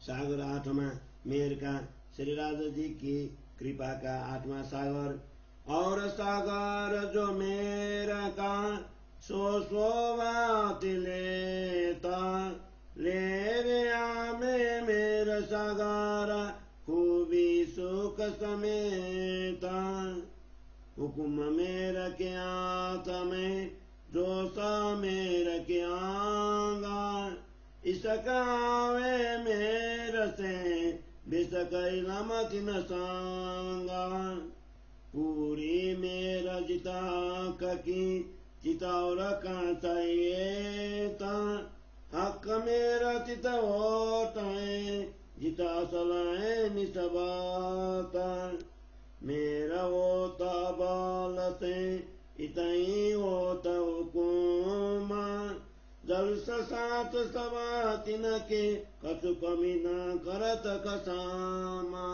सागर 8वां मेहर का श्री राधा जी की कृपा का 8वां सागर। और सागर जो मेरा का सो बात लेता ले रे आमे मेरा सागर खूबी सुख समेता। हुक्म मेरा के आता में जो सा मेरा के आंगा इसकावे मेरा से बिसकैला मत न सांगा। पूरी मेरा जिता ककी चितावर कांचाएता हक मेरा चिता होताए जिता सलाए निसबाता। मेरा होता बालते इतई होता हुकुमा जल सात सवा तिनके कछु कमी न करत कसामा।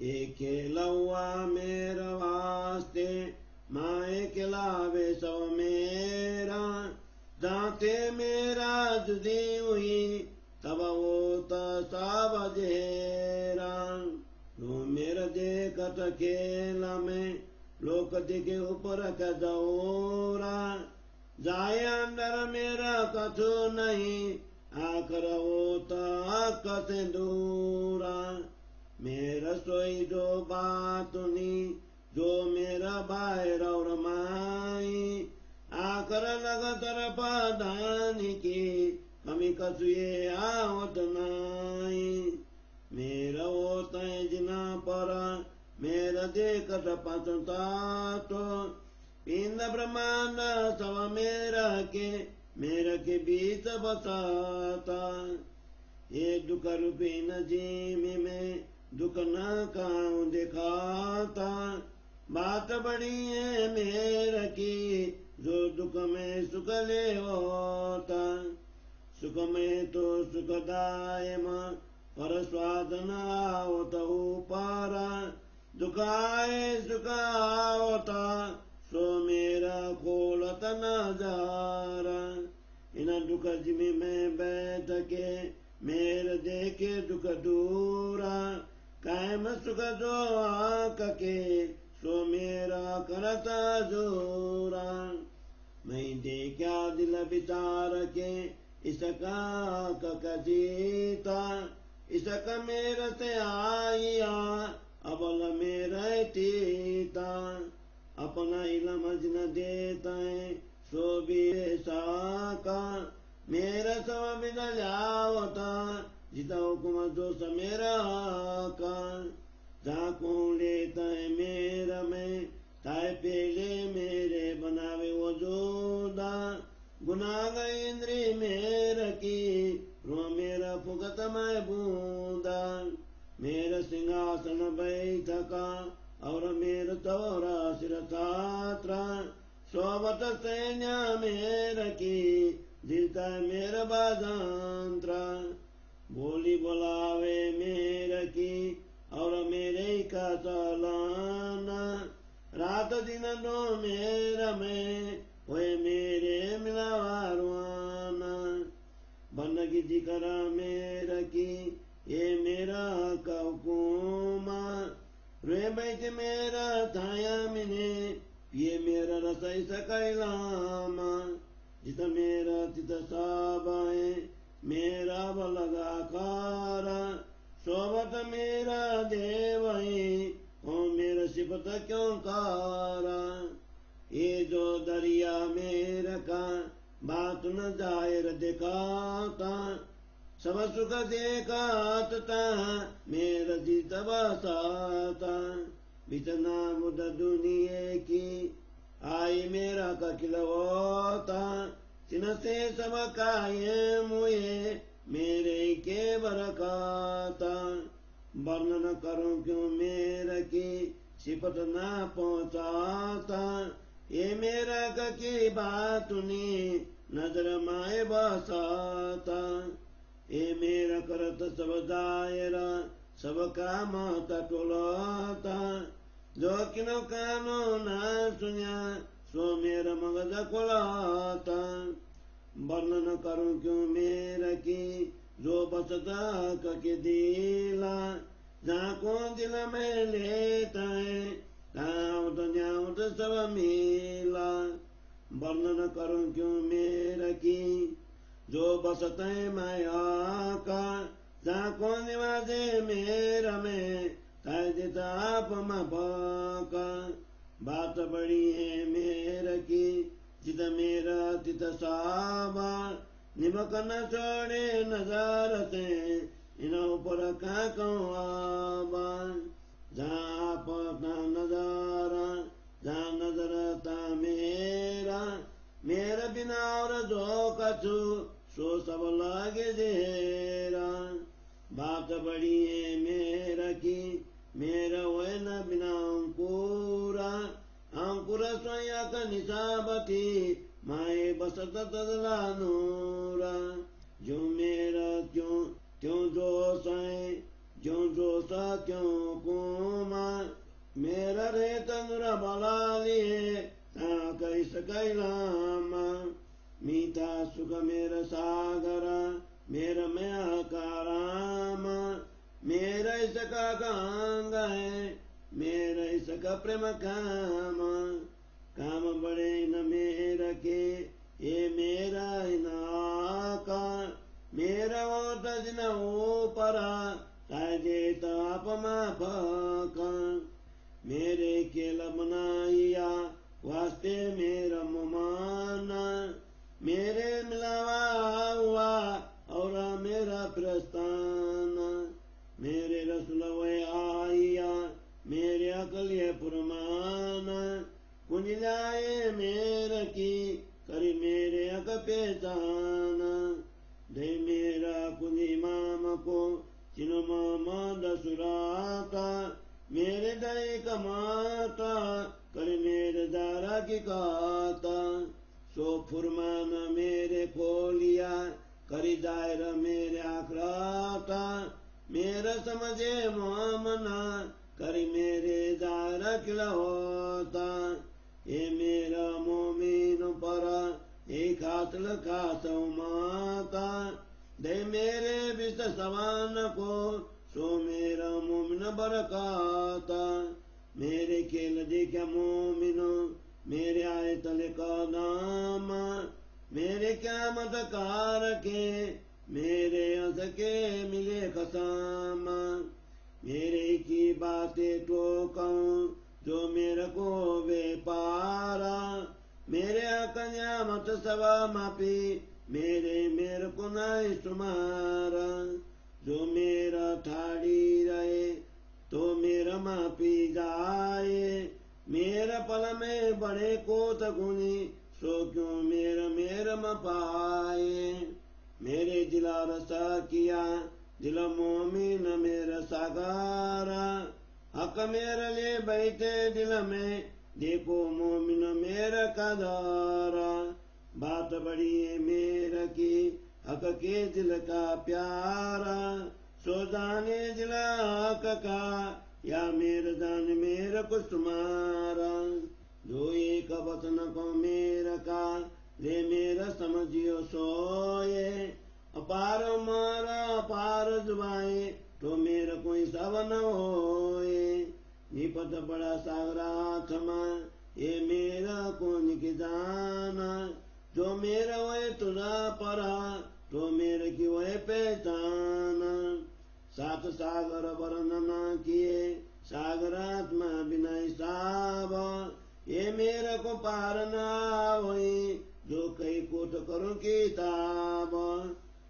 एक लौआ मेरा वास्ते माए के लावे सब मेरा दाते मेरा जुदी हुई तब होता सब जेरा। लो मेरा देखत खेला में लोक दिखे ऊपर का दौरा जाए अंदर मेरा कछु नहीं आकर होता कसे दूरा। मेरा सोई जो बात नी जो मेरा बाहर और माई आकर लगतर पदानी की कमी कछु ये आवत नाई। मेरा होता है जिना पर मेरा देखत पचता तो इंद्र ब्रह्मांड सब मेरा के बीच बसाता। ये दुख रूपी न जीमी में दुख न काऊं दिखाता। बात बड़ी है मेरा की जो दुख में सुख ले होता। सुख में तो सुखदाय मां पर स्वाद न आवत ऊपरा दुखाए सुख आवता सो मेरा खोलत नजारा। इन दुख जिमी में बैठ के मेरे देखे दुख दूरा कायम सुख जो आक के सो मेरा करता जोरा। मैं देखा दिल विचार के इसका कजीता इसका मेरे से आइया अबल मेरा तीता। अपना इलम न देता है सो भी साका मेरा सब बिदल आवता जिता हुक्म जो समेरा का। झाकू लेता है मेरा में ताए पेले मेरे बनावे वो जोदा गुनाग इंद्री मेरा की रो मेरा फुगत मैं बूंदा। मेरा सिंहासन बैठका और मेरा तोरा सिर छात्रा सोबत सैन्य मेरा की दिलता मेरा बाजांत्रा। बोली बुलावे मेरा की और मेरे का चलाना रात दिन दो मेरा में हुए मेरे मिलावारवाना। बनगी जिकरा मेरा की ये मेरा का हुकुमा रे बैठ मेरा छाया मिने ये मेरा रसई सकैलामा। जित मेरा चित साबाए मेरा बलगा खारा सोबत मेरा देवई ओ मेरा सिपत क्यों कारा। ये जो दरिया मेरा का बात न जाहिर दिखाता सब सुख देखाता मेरा जीत बसाता। बितना मुद दुनिया की आई मेरा का खिलवाता तिन से सब काये मुए मेरे के बरकाता। वर्णन करूं क्यों मेरा की सिपत ना पहुंचाता ये मेरा का की बात नी नजर माए बसाता। ये मेरा करत सब दायरा सबका माता टोलाता जो किनो कानो ना सुनिया सो मेरा मगज कोलाता। वर्णन करूं क्यों मेरा की जो बसता के दिला, जहाँ को दिल में लेता है, ताउत न्याउत सब मिला। वर्णन करूं क्यों मेरा की, जो बसता है माया का, जहाँ को निवासे मेरा में, ताय देता आप मापा। बात बड़ी है मेरा की, जित मेरा तित सावा, निमक न छोड़े नजर से, इन ऊपर का आबा। जहाँ अपना नजारा, जहाँ नजरता मेरा बिना और जो कछु, सो सब लागे जेरा। बात बड़ी है मेरा की, मेरा वह न बिना अंकुरा, अंकुर स्वयं निशाबती, माए बसत तदला नूरा। जो मेरा क्यों त्यों जोश है, ज्यों जोश त्यों कुमा, मेरा रे तनुरा बला लिए, कैस कैलामा। मीठा सुख मेरा सागरा, मेरा मैं आकारामा, मेरा इसका कांग है, मेरा इसका प्रेम काम। काम बड़े न मेरा के, ये मेरा इनाका, मेरा वो तज न ऊपरा, ताजे ताप माफका। मेरे खेल बनाइया, वास्ते मेरा मुमाना, मेरे मिलावा हुआ और मेरा प्रस्थाना। मेरे रसुल वे आइया, मेरे अकल ये पुरमाना, कुंज जाए मेरे की, करी मेरे अक पहचाना। दे मेरा कुंज इमाम को, चिन्ह मामा दसुराता, मेरे दई कमाता, कर मेरे दारा की काता। सो फुरमान मेरे खोलिया, करी दायरा मेरे आखराता, मेरा समझे मोमना, करी मेरे दायरा खिलौता। ये मेरा मोमिन परा, एक हाथल खास माता, दे मेरे विष समान को, सो मेरा मोमिन बरकाता। मेरे खेल देखा मोमिनो, मेरे आए तले का नाम, मेरे क्या मत कार के, मेरे अंश के मिले खसाम। मेरे की बातें टोकाऊं, जो मेरे को व्यापारा, मेरे कन्या मत सवा मापी, मेरे को नहीं सुमारा। जो मेरा ठाड़ी रहे, तो मेरा मापी जाए, मेरा पल में बड़े कोत गुनी, सो क्यों मेरा मपाए। मेरे दिला रसा किया, दिल मोमिन मेरा सागारा, हक मेरे ले बैठे दिल में, देखो मोमिन मेरा कदारा। बात बड़ी है मेरा की, हक के दिल का प्यारा, सो जाने दिल हक का, या मेरा दान मेरा कुछ तुम्हारा। जो एक वतन को मेरा का, ले मेरा समझियो सोए, अपार मारा अपार जुबाए, तो मेरा कोई सब न होए। निपट बड़ा सागरा थमा, ये मेरा कौन की जाना, जो मेरा वह तुझा परा, तो मेरे की वह पहचाना। सात सागर वर्णना किए, सागरात्मा बिना हिसाब, ये मेरे को पार ना होई, जो कई कोट करो किताब।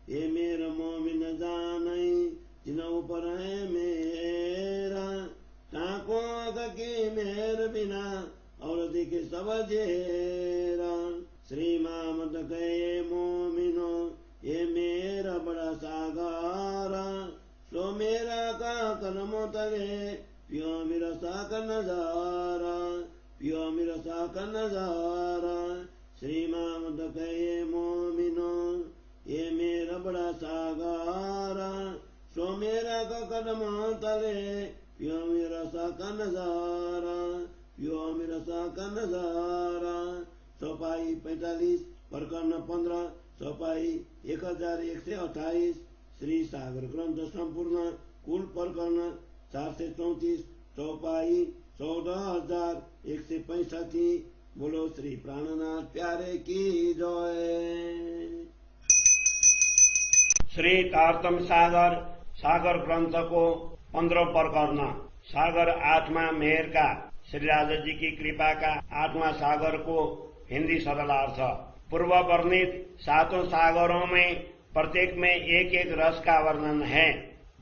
ये मेरा मोमिन जानई, जिन ऊपर है मेरा, ताको की मेर बिना, और दिखे सब जेरा। श्री मामद कहे मोमिनो, ये मेरा बड़ा सागारा, सो मेरा का कदम तले, पियो मेरा सा का नजारा, पियो मेरा सा का नजारा। श्री मामद कहे मोमिनो, ये मेरा बड़ा सागारा, सो मेरा का कदम तले, पियो मेरा सा का नजारा, पियो मेरा सा का नजारा। चौपाई 45, प्रकरण 15, चौपाई 1128, श्री सागर ग्रंथ संपूर्ण कुल प्रकरण 434 चौपाई 14,165। बोलो श्री प्राणनाथ प्यारे की जय। श्री तारतम सागर सागर ग्रंथ को 15 प्रकरण सागर आत्मा मेहर का श्री राजा जी की कृपा का आत्मा सागर को हिंदी सरलार्थ। पूर्व वर्णित 7 सागरों में प्रत्येक में एक एक रस का वर्णन है,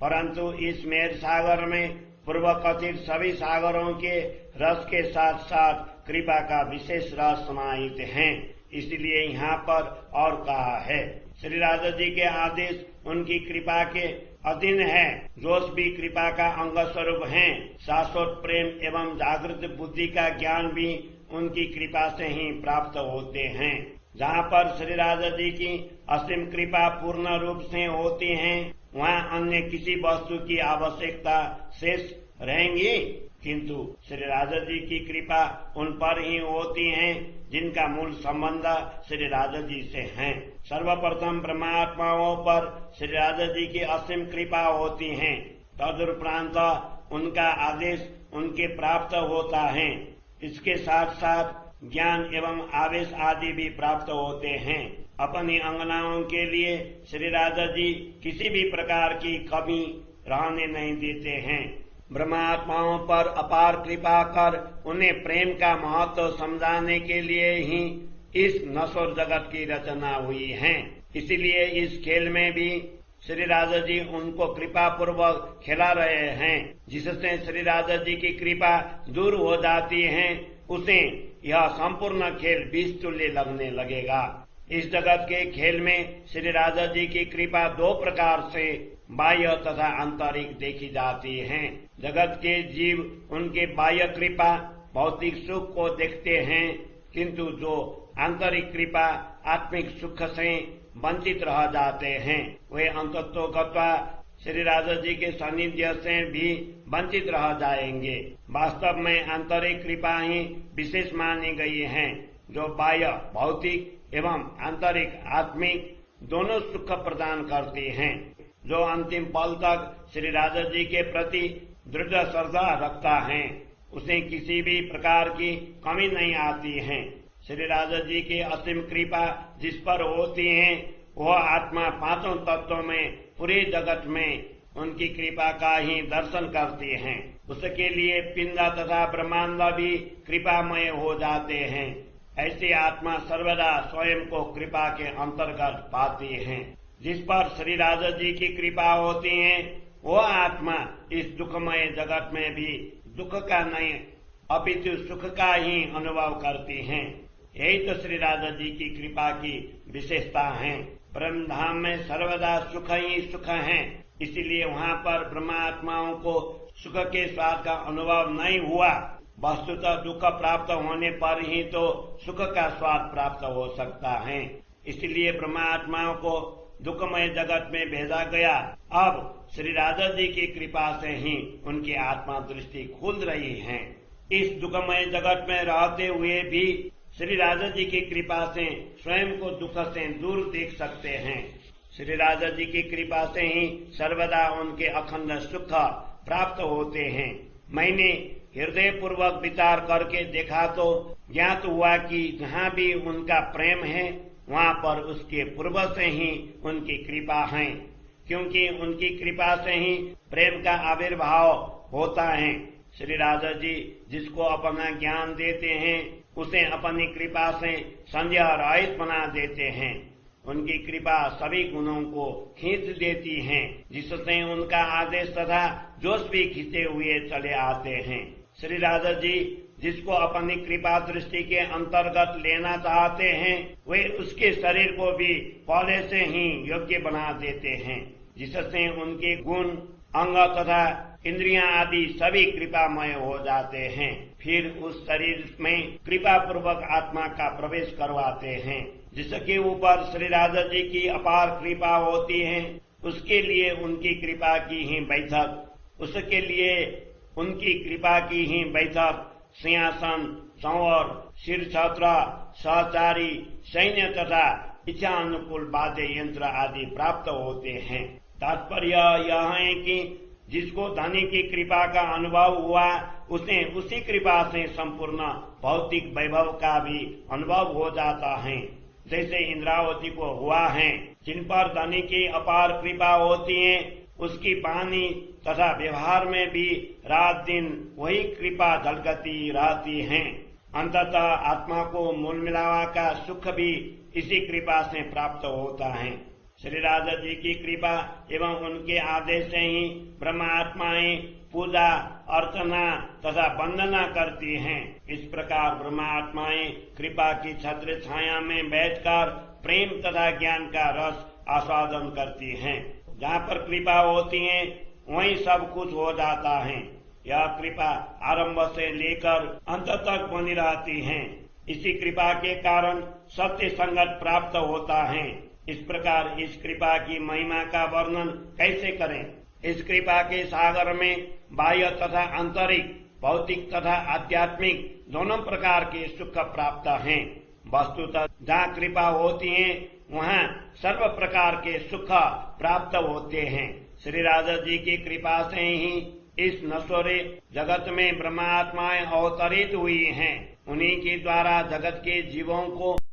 परंतु इस मेहर सागर में पूर्व कथित सभी सागरों के रस के साथ साथ कृपा का विशेष रस समाहित है, इसलिए यहाँ पर और कहा है। श्री राजा जी के आदेश उनकी कृपा के अधीन है। जोश भी कृपा का अंग स्वरूप है। शाश्वत प्रेम एवं जागृत बुद्धि का ज्ञान भी उनकी कृपा से ही प्राप्त होते हैं। जहाँ पर श्री राजा जी की असीम कृपा पूर्ण रूप से होती है, वहाँ अन्य किसी वस्तु की आवश्यकता शेष रहेंगी, किंतु श्री राजा जी की कृपा उन पर ही होती है जिनका मूल संबंध श्री राजा जी से है। सर्वप्रथम ब्रह्मात्माओं पर श्री राजा जी की असीम कृपा होती है, तदुपरांत उनका आदेश उनके प्राप्त होता है। इसके साथ साथ ज्ञान एवं आवेश आदि भी प्राप्त होते हैं। अपनी अंगनाओं के लिए श्री राजा जी किसी भी प्रकार की कमी रहने नहीं देते हैं। ब्रह्मात्माओं पर अपार कृपा कर उन्हें प्रेम का महत्व समझाने के लिए ही इस नश्वर जगत की रचना हुई है। इसीलिए इस खेल में भी श्री राजा जी उनको कृपा पूर्वक खिला रहे हैं। जिससे श्री राजा जी की कृपा दूर हो जाती है, उसे यह संपूर्ण खेल विष तुल्य लगने लगेगा। इस जगत के खेल में श्री राजा जी की कृपा 2 प्रकार से बाह्य तथा आंतरिक देखी जाती है। जगत के जीव उनके बाह्य कृपा भौतिक सुख को देखते हैं, किंतु जो आंतरिक कृपा आत्मिक सुख से वंचित रह जाते हैं, वे अंततोगत्वा श्री राजा जी के सानिध्य से भी वंचित रह जाएंगे। वास्तव में आंतरिक कृपा ही विशेष मानी गई है, जो बाह्य भौतिक एवं आंतरिक आत्मिक दोनों सुख प्रदान करती हैं। जो अंतिम पल तक श्री राजा जी के प्रति दृढ़ श्रद्धा रखता है, उसे किसी भी प्रकार की कमी नहीं आती है। श्री राजा जी की असीम कृपा जिस पर होती है, वह आत्मा 5 तत्वों में पूरे जगत में उनकी कृपा का ही दर्शन करती है। उसके लिए पिंड तथा ब्रह्मांड भी कृपामय हो जाते हैं। ऐसी आत्मा सर्वदा स्वयं को कृपा के अंतर्गत पाती है। जिस पर श्री राजा जी की कृपा होती है, वह आत्मा इस दुखमय जगत में भी दुख का नहीं अपितु सुख का ही अनुभव करती है। यही तो श्री राजा जी की कृपा की विशेषता है। ब्रह्म धाम में सर्वदा सुख ही सुख है, इसीलिए वहाँ पर ब्रह्मात्माओं को सुख के स्वाद का अनुभव नहीं हुआ। वस्तुतः दुख प्राप्त होने पर ही तो सुख का स्वाद प्राप्त हो सकता है। इसलिए ब्रह्मात्माओं को दुखमय जगत में भेजा गया। अब श्री राजा जी की कृपा से ही उनकी आत्मा दृष्टि खुल रही है। इस दुखमय जगत में रहते हुए भी श्री राजा जी की कृपा से स्वयं को दुख से दूर देख सकते हैं। श्री राजा जी की कृपा से ही सर्वदा उनके अखंड सुख प्राप्त होते हैं। मैंने हृदय पूर्वक विचार करके देखा तो ज्ञात हुआ कि जहाँ भी उनका प्रेम है, वहाँ पर उसके पूर्व से ही उनकी कृपा है, क्योंकि उनकी कृपा से ही प्रेम का आविर्भाव होता है। श्री राजा जी जिसको अपना ज्ञान देते हैं, उसे अपनी कृपा से संदेह रहित बना देते हैं। उनकी कृपा सभी गुणों को खींच देती है, जिससे उनका आदेश तथा जोश भी खींचे हुए चले आते हैं। श्री राजा जी जिसको अपनी कृपा दृष्टि के अंतर्गत लेना चाहते हैं, वे उसके शरीर को भी पहले से ही योग्य बना देते हैं, जिससे उनके गुण अंग तथा इंद्रियां आदि सभी कृपामय हो जाते हैं। फिर उस शरीर में कृपा पूर्वक आत्मा का प्रवेश करवाते हैं। जिसके ऊपर श्री राजा जी की अपार कृपा होती है, उसके लिए उनकी कृपा की ही बैठक सिंहासन, संवर, शीर छत्र, सहचारी, सैन्य तथा इच्छा अनुकूल वाद्य यंत्र आदि प्राप्त होते हैं। तात्पर्य यह है कि जिसको धनी की कृपा का अनुभव हुआ उसे उसी कृपा से संपूर्ण भौतिक वैभव का भी अनुभव हो जाता है, जैसे इंद्रावती को हुआ है। जिन पर धनी की अपार कृपा होती है उसकी वाणी तथा व्यवहार में भी रात दिन वही कृपा झलकती रहती है। अंततः आत्मा को मूल मिलावा का सुख भी इसी कृपा से प्राप्त होता है। श्री राजा जी की कृपा एवं उनके आदेश से ही ब्रह्मात्माएं पूजा अर्चना तथा वंदना करती हैं। इस प्रकार ब्रह्मात्माएं कृपा की छत्र छाया में बैठकर प्रेम तथा ज्ञान का रस आस्वादन करती हैं। जहाँ पर कृपा होती है वहीं सब कुछ हो जाता है। यह कृपा आरंभ से लेकर अंत तक बनी रहती है। इसी कृपा के कारण सत्य संगत प्राप्त होता है। इस प्रकार इस कृपा की महिमा का वर्णन कैसे करें? इस कृपा के सागर में बाह्य तथा आंतरिक, भौतिक तथा आध्यात्मिक दोनों प्रकार के सुख प्राप्त हैं। वस्तुतः जहाँ कृपा होती है वहाँ सर्व प्रकार के सुख प्राप्त होते हैं। श्री राजा जी की कृपा से ही इस नश्वर जगत में ब्रह्मात्माएं अवतरित हुई हैं। उन्हीं के द्वारा जगत के जीवों को